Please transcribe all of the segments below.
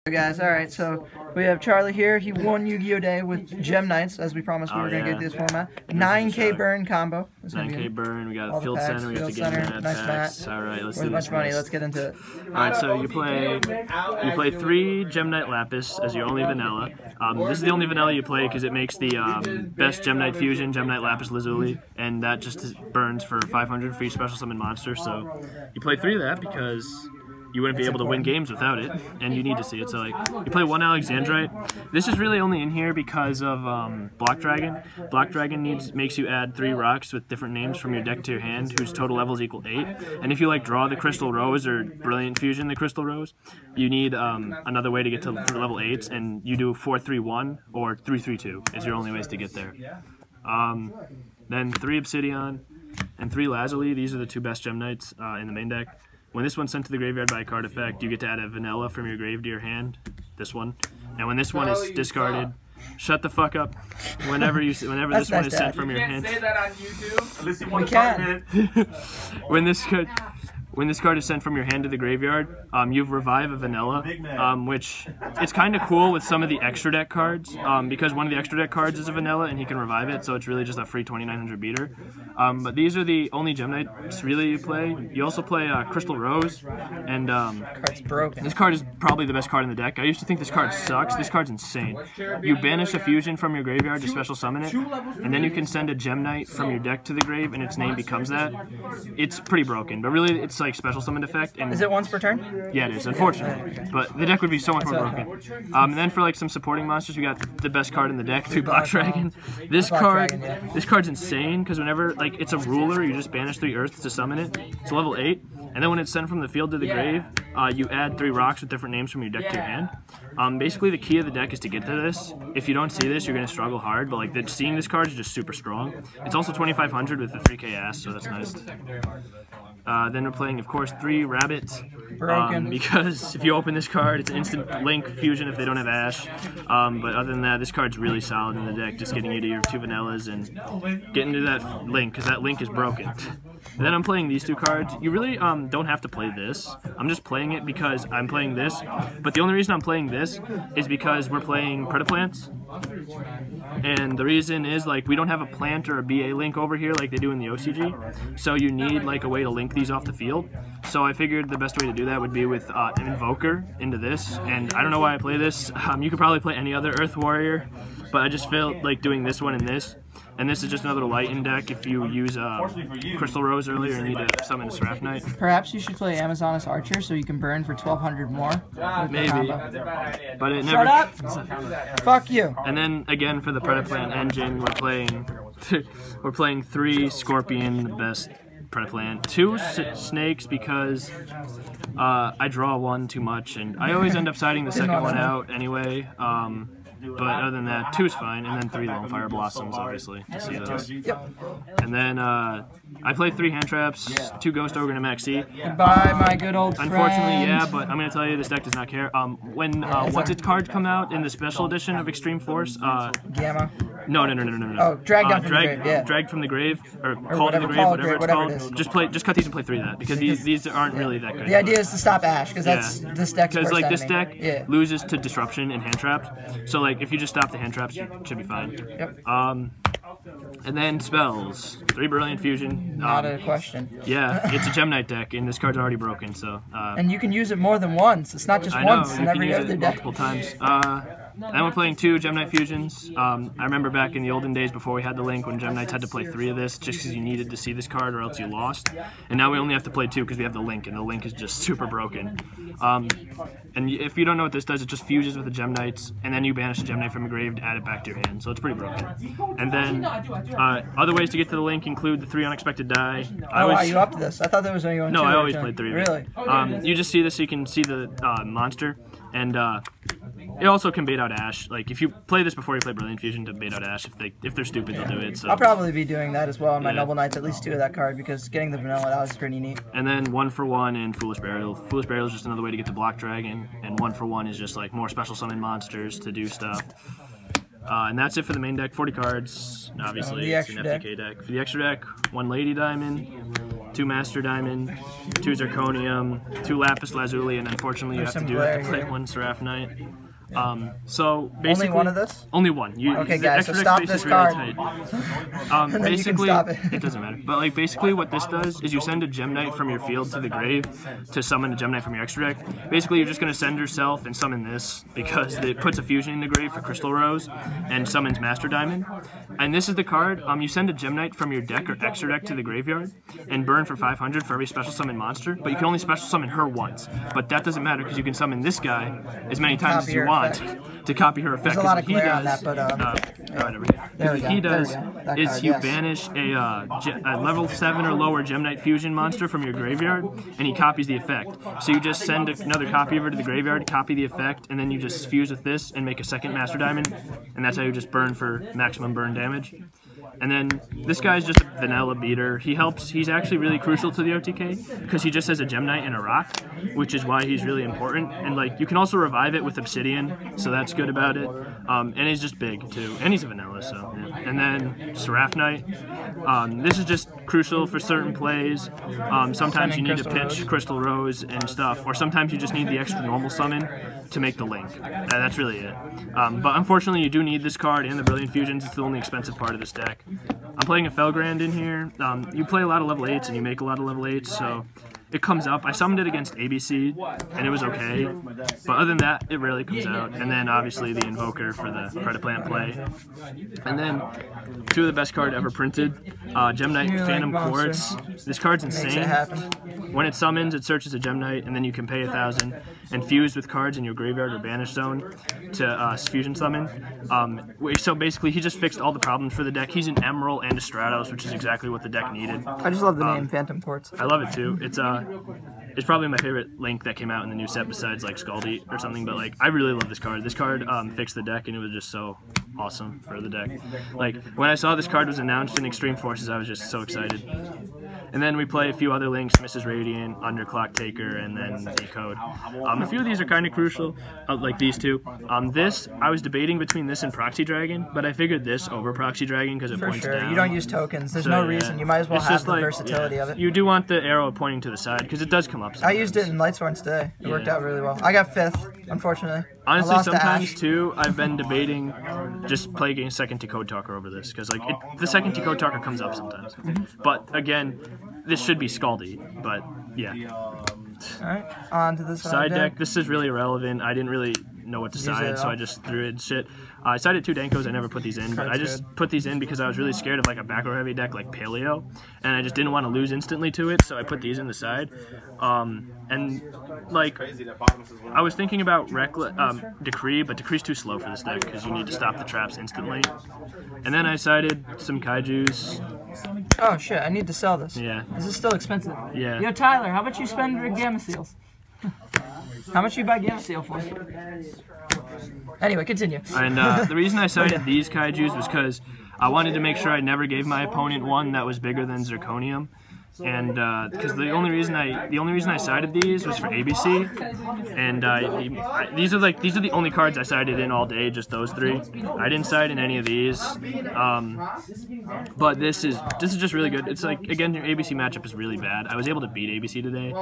Guys, alright, so we have Charlie here. He won Yu-Gi-Oh! Day with Gem Knights, as we promised we were going to get this format. 9K burn combo. 9K burn, we got a field center, we have to get into that packs. Alright, let's do this. Worth a bunch of money, let's get into it. Alright, so you play 3 Gem Knight Lapis as your only vanilla. This is the only vanilla you play because it makes the best Gem Knight fusion, Gem Knight Lapis Lazuli, and that just burns for 500 for each special summon monster, so you play 3 of that because you wouldn't be able to win games without it, and you need to see it. So like, you play 1 Alexandrite. This is really only in here because of Block Dragon. Block Dragon makes you add 3 rocks with different names from your deck to your hand, whose total levels equal 8. And if you like draw the Crystal Rose or Brilliant Fusion the Crystal Rose, you need another way to get to level 8s, and you do 4-3-1 or 3-3-2 is your only ways to get there. Then 3 Obsidian and 3 Lazuli. These are the 2 best Gem Knights in the main deck. When this one's sent to the graveyard by a card effect, you get to add a vanilla from your grave to your hand. This one. And when this one is discarded, shut the fuck up. Whenever this one is sent from your hand. You can't say that on YouTube unless you We want to can. When this card is sent from your hand to the graveyard, you revive a vanilla, which it's kind of cool with some of the extra deck cards, because one of the extra deck cards is a vanilla and he can revive it, so it's really just a free 2900 beater. But these are the only Gem Knights really you play. You also play Crystal Rose, and Card's broken. This card is probably the best card in the deck. I used to think this card sucks. This card's insane. You banish a fusion from your graveyard to special summon it, and then you can send a Gem Knight from your deck to the grave, and its name becomes that. It's pretty broken, but really it's like special summon effect. And is it once per turn? Yeah, it is, unfortunately. But the deck would be so much more broken. And then for like some supporting monsters, we got the best card in the deck, 3 Block Dragon. This card's insane because whenever it's a ruler, you just banish 3 earths to summon it. It's level 8. And then when it's sent from the field to the grave, you add 3 rocks with different names from your deck to your hand. Basically, the key of the deck is to get to this. If you don't see this, you're going to struggle hard, but seeing this card is just super strong. It's also 2500 with the 3k ass, so that's nice. Then we're playing, of course, 3 rabbits. Because if you open this card, it's an instant link fusion if they don't have Ash. But other than that, this card's really solid in the deck, just getting you to your 2 vanillas and getting to that link, because that link is broken. And then I'm playing these 2 cards. You really don't have to play this. I'm just playing it because I'm playing this. But the only reason I'm playing this is because we're playing Predaplants. And the reason is, we don't have a plant or a BA link over here like they do in the OCG. So you need, a way to link these off the field. So I figured the best way to do that would be with an Invoker into this. And I don't know why I play this. You could probably play any other Earth Warrior. But I just felt like doing this one and this. And this is just another light in deck if you use Crystal Rose earlier and need to summon a Seraph Knight. Perhaps you should play Amazoness Archer so you can burn for 1200 more. Maybe. But it never... Shut up! Fuck you! And then, again, for the Predaplant engine, we're playing 3 Scorpion, the best Predaplant. 2 snakes because I draw 1 too much, and I always end up siding the second one out anyway. But other than that, 2's fine, and then 3 Lone Fire Blossoms, obviously, to see those. Yep. And then I played 3 hand traps, 2 Ghost Ogre and a Maxi. Goodbye, my good old friend. Unfortunately, yeah, but I'm going to tell you, this deck does not care. When what's its card come out in the special edition of Extreme Force? Gamma? No. Oh, dragged down from the grave, yeah. Dragged from the grave, or called to the grave, whatever it's called. Just cut these and play 3 of that, because these aren't really that good. The idea is to stop Ash, because that's this deck's worst enemy. Because this deck loses to Disruption and hand traps, so if you just stop the hand traps, you should be fine. Yep. And then spells. 3 Brilliant Fusion. Not a question. Yeah, it's a Gem Knight deck, and this card's already broken, so... and you can use it more than once. It's not just once in every other deck. Multiple times. Then we're playing 2 Gem Knight Fusions. I remember back in the olden days before we had the link when Gem Knights had to play 3 of this just because you needed to see this card or else you lost. And now we only have to play 2 because we have the link, and the link is just super broken. And if you don't know what this does, it just fuses with the Gem Knights, and then you banish a Gem Knight from a grave to add it back to your hand, so it's pretty broken. And then other ways to get to the link include the 3 Unexpected Die. Wow, you upped this. I thought there was only 1. No, I always played 3 of it. Really? You just see this so you can see the monster, and it also can bait out Ash. If you play this before you play Brilliant Fusion to bait out Ash, if they're stupid, they'll do it. So. I'll probably be doing that as well on my Noble Knights, at least 2 of that card, because getting the vanilla out is pretty neat. And then 1-for-1 and Foolish Burial. Foolish Burial is just another way to get to Block Dragon, and 1-for-1 is just more special summon monsters to do stuff. And that's it for the main deck. 40 cards. Obviously, The it's an extra FTK deck. For the extra deck, 1 Lady Diamond, 2 Master Diamond, 2 Zirconium, 2 Lapis Lazuli, and unfortunately you have to play 1 Seraph Knight. So basically, only one of this? Only one. Okay, the guys, so extra stop deck this space is card. really tight. Basically, it doesn't matter. But like basically, what this does is you send a Gem Knight from your field to the grave to summon a Gem Knight from your extra deck. Basically, you're just gonna send yourself and summon this because it puts a fusion in the grave for Crystal Rose and summons Master Diamond. And this is the card. You send a Gem Knight from your deck or extra deck to the graveyard and burn for 500 for every special summon monster. But you can only special summon her once. But that doesn't matter because you can summon this guy as many times as you want to copy her effect. There's a lot of glare on that, but what he does is you banish a level 7 or lower Gem Knight fusion monster from your graveyard, and he copies the effect. So you just send another copy of her to the graveyard, copy the effect, and then you just fuse with this and make a second Master Diamond, and that's how you just burn for maximum burn damage. And then this guy's just a vanilla beater. He helps. He's actually really crucial to the OTK because he just has a Gem Knight and a rock, which is why he's really important. And like you can also revive it with Obsidian, so that's good about it. And he's just big too, and he's a vanilla. So yeah. And then Seraph Knight. This is just crucial for certain plays. Sometimes you need to pitch Crystal Rose and stuff, or sometimes you just need the extra normal summon to make the link. That's really it. But unfortunately, you do need this card and the Brilliant Fusions. It's the only expensive part of this deck. I'm playing a Felgrand in here. You play a lot of level 8s and you make a lot of level 8s, so it comes up. I summoned it against ABC, and it was okay. But other than that, it rarely comes out. And then obviously the Invoker for the Predaplant play. And then 2 of the best cards ever printed. Gem Knight Phantom Quartz. This card's insane. When it summons, it searches a Gem Knight, and then you can pay 1,000 and fuse with cards in your graveyard or banish zone to fusion summon. So basically, he just fixed all the problems for the deck. He's an Emerald and a Stratos, which is exactly what the deck needed. I just love the name Phantom Quartz. I love it too. It's probably my favorite link that came out in the new set besides like Scaldi or something. But like, I really love this card. This card fixed the deck, and it was just so awesome for the deck. Like when I saw this card was announced in Extreme Forces, I was just so excited. And then we play a few other links, Mrs. Radiant, Underclock Taker, and then Decode. A few of these are kind of crucial, like these two. I was debating between this and Proxy Dragon, but I figured this over Proxy Dragon because it points down. You don't use tokens. There's no reason. You might as well have the versatility of it. You do want the arrow pointing to the side because it does come up sometimes. I used it in Lightsworn today. It worked out really well. I got 5th, unfortunately. Honestly, sometimes too, I've been debating just play against second Decode Talker over this because like the second Decode Talker comes up sometimes. But again, this should be Scaldi, but yeah. Alright, on to the side deck. This is really irrelevant. I didn't really know what to side, so I just threw in shit. I sided 2 Dankos, I never put these in, but I just put these in because I was really scared of like a back row heavy deck like Paleo, and I just didn't want to lose instantly to it, so I put these in the side. And like, I was thinking about Decree, but Decree's too slow for this deck because you need to stop the traps instantly. And then I sided some Kaijus. Oh shit, I need to sell this. Yeah. This is still expensive. Yeah. Yo, Tyler, how much you spend for Gamma Seals? How much you buy Gamma Seal for? Anyway, continue. And the reason I sided these Kaijus was because I wanted to make sure I never gave my opponent one that was bigger than Zirconium. And because the only reason I sided these was for ABC, and these are the only cards I sided in all day, just those 3. I didn't side in any of these, but this is just really good. It's like, again, your ABC matchup is really bad. I was able to beat ABC today.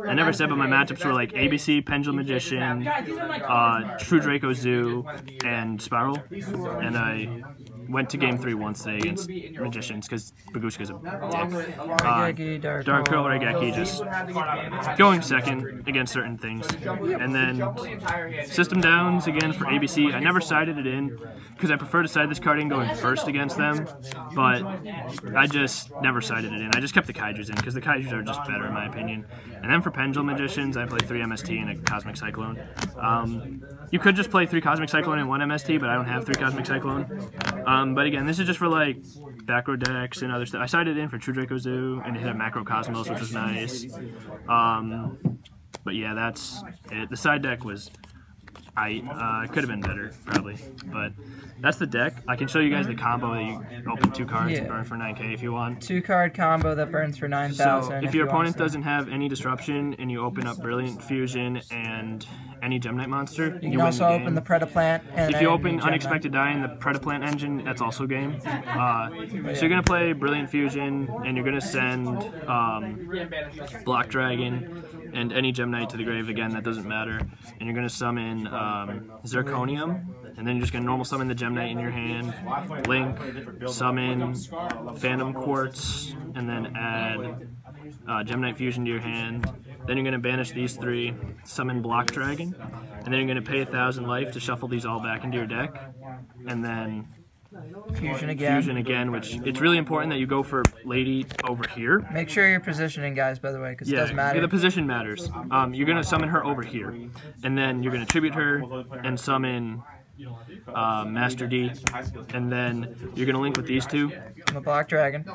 I never said, but my matchups were like ABC, Pendulum Magician, True Draco Zoo, and Spiral, and I went to game 3 once today against Magicians because Baguska's a dick. Dark Curl Regeki just going second against certain things. And then System Downs again for ABC. I never sided it in because I prefer to side this card in going first against them, but I just never sided it in. I just kept the Kaijus in because the Kaijus are just better in my opinion. And then for Pendulum Magicians, I play 3 MST and a Cosmic Cyclone. You could just play 3 Cosmic Cyclone and 1 MST, but I don't have 3 Cosmic Cyclone. But again, this is just for like back row decks and other stuff. I sided in for True Draco Zoo and it hit a Macro Cosmos, which was nice. But yeah, that's it. The side deck was It could have been better, probably. But that's the deck. I can show you guys the combo that you open 2 cards and burn for 9K if you want. 2-card combo that burns for 9,000. So if your opponent doesn't have any disruption and you open up Brilliant Fusion and any Gem Knight monster, you can also open the Predaplant. And if you open Unexpected Die in the Predaplant engine, that's also game. So you're going to play Brilliant Fusion, and you're going to send Block Dragon and any Gem Knight to the grave again, that doesn't matter. And you're going to summon Zirconium, and then you're just going to normal summon the Gem Knight in your hand, Link, summon Phantom Quartz, and then add Gem Knight Fusion to your hand. Then you're going to banish these 3, summon Block Dragon, and then you're going to pay 1,000 life to shuffle these all back into your deck, and then Fusion again. Which it's really important that you go for Lady over here. Make sure you're positioning, guys, by the way, because it does matter. The position matters. You're going to summon her over here, and then you're going to tribute her and summon Master D, and then you're going to link with these 2. The Block Dragon.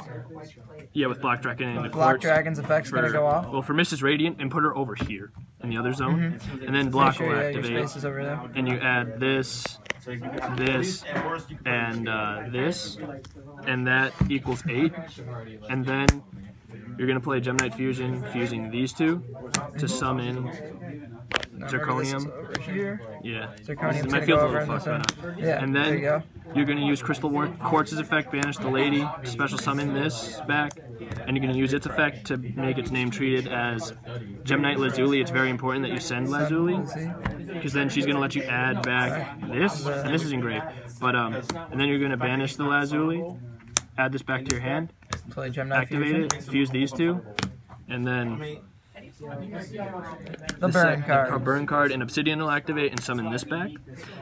Yeah, with Block Dragon and the Block Dragon's effect's going to go off. Well, for Mrs. Radiant, and put her over here in the other zone, and then Block will activate. Your space is over there. And you add this, and this, and that equals 8, and then you're going to play Gem Knight Fusion, fusing these 2 to summon Zirconium. Yeah. Zirconium's might feel a little fucked right now. Yeah, and then you're going to use Crystal Quartz's effect, banish the Lady, special summon this back, and you're going to use its effect to make its name treated as Gem Knight Lazuli. It's very important that you send Lazuli, because then she's going to let you add back this, and this is engraved. But and then you're going to banish the Lazuli, add this back to your hand, play Gem Knight activate Fusion. it, fuse these 2, and then the burn card and Obsidian will activate and summon this back,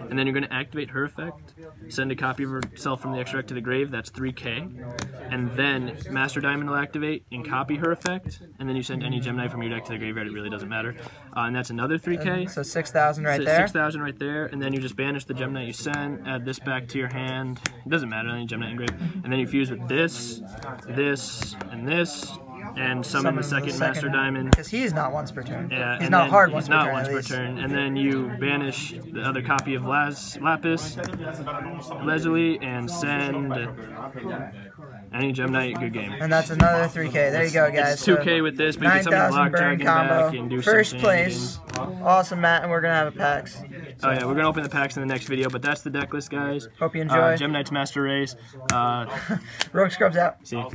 and then you're going to activate her effect, send a copy of herself from the extra deck to the grave, that's 3K, and then Master Diamond will activate and copy her effect, and then you send any Gem Knight from your deck to the graveyard. It really doesn't matter, and that's another 3K. So 6,000 right there. 6,000 right there, and then you just banish the Gem Knight you sent, add this back to your hand. It doesn't matter, any Gem Knight engraved, and then you fuse with this, and this. And summon the second Master Diamond. Because he's not once per turn. Yeah, he's not hard once per turn. He's not once per turn. And then you banish the other copy of Lapis, Lazuli, and send any Gem Knight. Good game. And that's another 3K. There you go, guys. It's 2K with this, but you can summon Block Dragon back and do First place. Awesome, Matt, and we're going to have a packs. Oh yeah, we're going to open the packs in the next video, but that's the deck list, guys. Hope you enjoy. Gem Knight's Master Race. Rogue Scrubs out. See you.